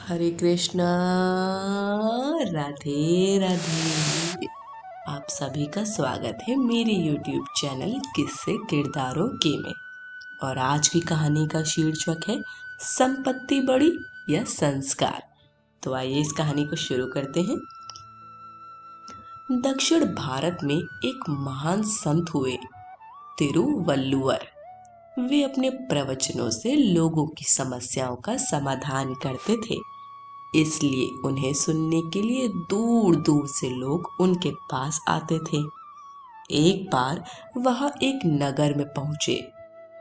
हरे कृष्णा। राधे राधे। आप सभी का स्वागत है मेरे YouTube चैनल किस्से किरदारों के में। और आज की कहानी का शीर्षक है संपत्ति बड़ी या संस्कार। तो आइए इस कहानी को शुरू करते हैं। दक्षिण भारत में एक महान संत हुए तिरुवल्लुवर। वे अपने प्रवचनों से लोगों की समस्याओं का समाधान करते थे, इसलिए उन्हें सुनने के लिए दूर दूर से लोग उनके पास आते थे। एक बार वह एक नगर में पहुंचे।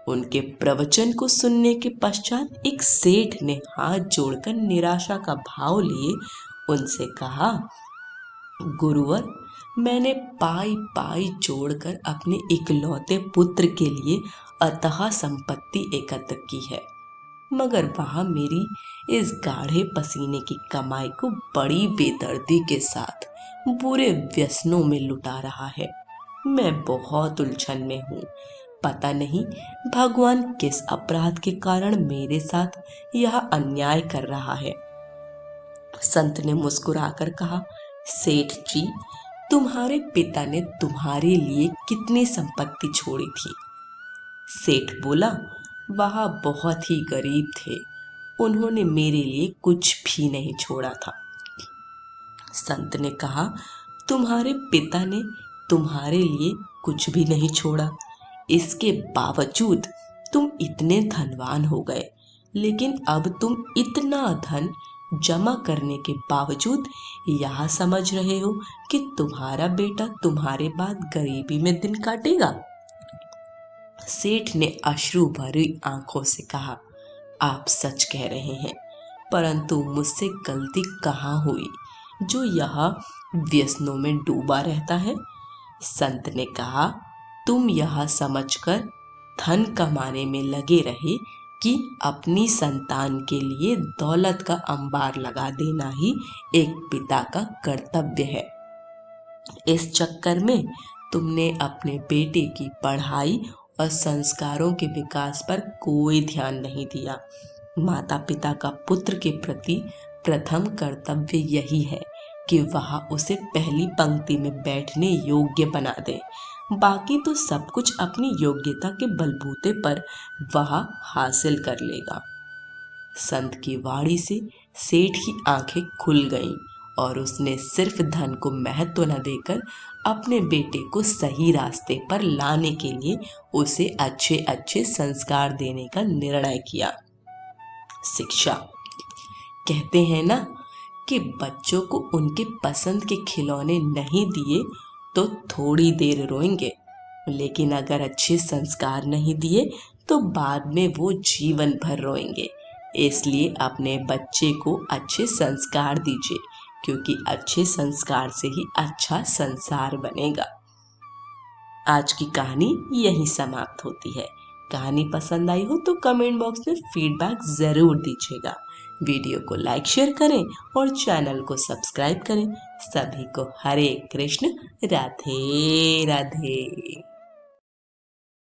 उनके प्रवचन को सुनने के पश्चात एक सेठ ने हाथ जोड़कर निराशा का भाव लिए उनसे कहा, गुरुवर, मैंने पाई पाई जोड़कर अपने इकलौते पुत्र के लिए अथाह संपत्ति एकत्र की है, मगर वह मेरी इस गाढ़े पसीने की कमाई को बड़ी बेदर्दी के साथ बुरे व्यसनों में लुटा रहा है। मैं बहुत उलझन में हूँ। पता नहीं भगवान किस अपराध के कारण मेरे साथ यह अन्याय कर रहा है। संत ने मुस्कुराकर कहा, सेठ जी, तुम्हारे पिता ने तुम्हारे लिए कितनी संपत्ति छोड़ी थी? सेठ बोला, वह बहुत ही गरीब थे, उन्होंने मेरे लिए कुछ भी नहीं छोड़ा था। संत ने कहा, तुम्हारे पिता ने तुम्हारे लिए कुछ भी नहीं छोड़ा, इसके बावजूद तुम इतने धनवान हो गए, लेकिन अब तुम इतना धन जमा करने के बावजूद यह समझ रहे हो कि तुम्हारा बेटा तुम्हारे बाद गरीबी में दिन काटेगा। सेठ ने अश्रु भरी आंखों से कहा, आप सच कह रहे हैं, परंतु मुझसे गलती कहाँ हुई जो यह व्यसनों में डूबा रहता है? संत ने कहा, तुम यह समझकर धन कमाने में लगे रहे कि अपनी संतान के लिए दौलत का अंबार लगा देना ही एक पिता का कर्तव्य है। इस चक्कर में तुमने अपने बेटे की पढ़ाई और संस्कारों के विकास पर कोई ध्यान नहीं दिया। माता पिता का पुत्र के प्रति प्रथम कर्तव्य यही है कि वह उसे पहली पंक्ति में बैठने योग्य बना दे। बाकी तो सब कुछ अपनी योग्यता के बलबूते पर वह हासिल कर लेगा। संत की वाणी से सेठ की आंखें खुल गईं और उसने सिर्फ धन को महत्व न देकर अपने बेटे को सही रास्ते पर लाने के लिए उसे अच्छे अच्छे संस्कार देने का निर्णय किया। शिक्षा। कहते हैं ना कि बच्चों को उनके पसंद के खिलौने नहीं दिए तो थोड़ी देर रोएंगे, लेकिन अगर अच्छे संस्कार नहीं दिए तो बाद में वो जीवन भर रोएंगे। इसलिए अपने बच्चे को अच्छे संस्कार दीजिए, क्योंकि अच्छे संस्कार से ही अच्छा संसार बनेगा। आज की कहानी यहीं समाप्त होती है। कहानी पसंद आई हो तो कमेंट बॉक्स में फीडबैक जरूर दीजिएगा। वीडियो को लाइक शेयर करें और चैनल को सब्सक्राइब करें। सभी को हरे कृष्ण, राधे राधे।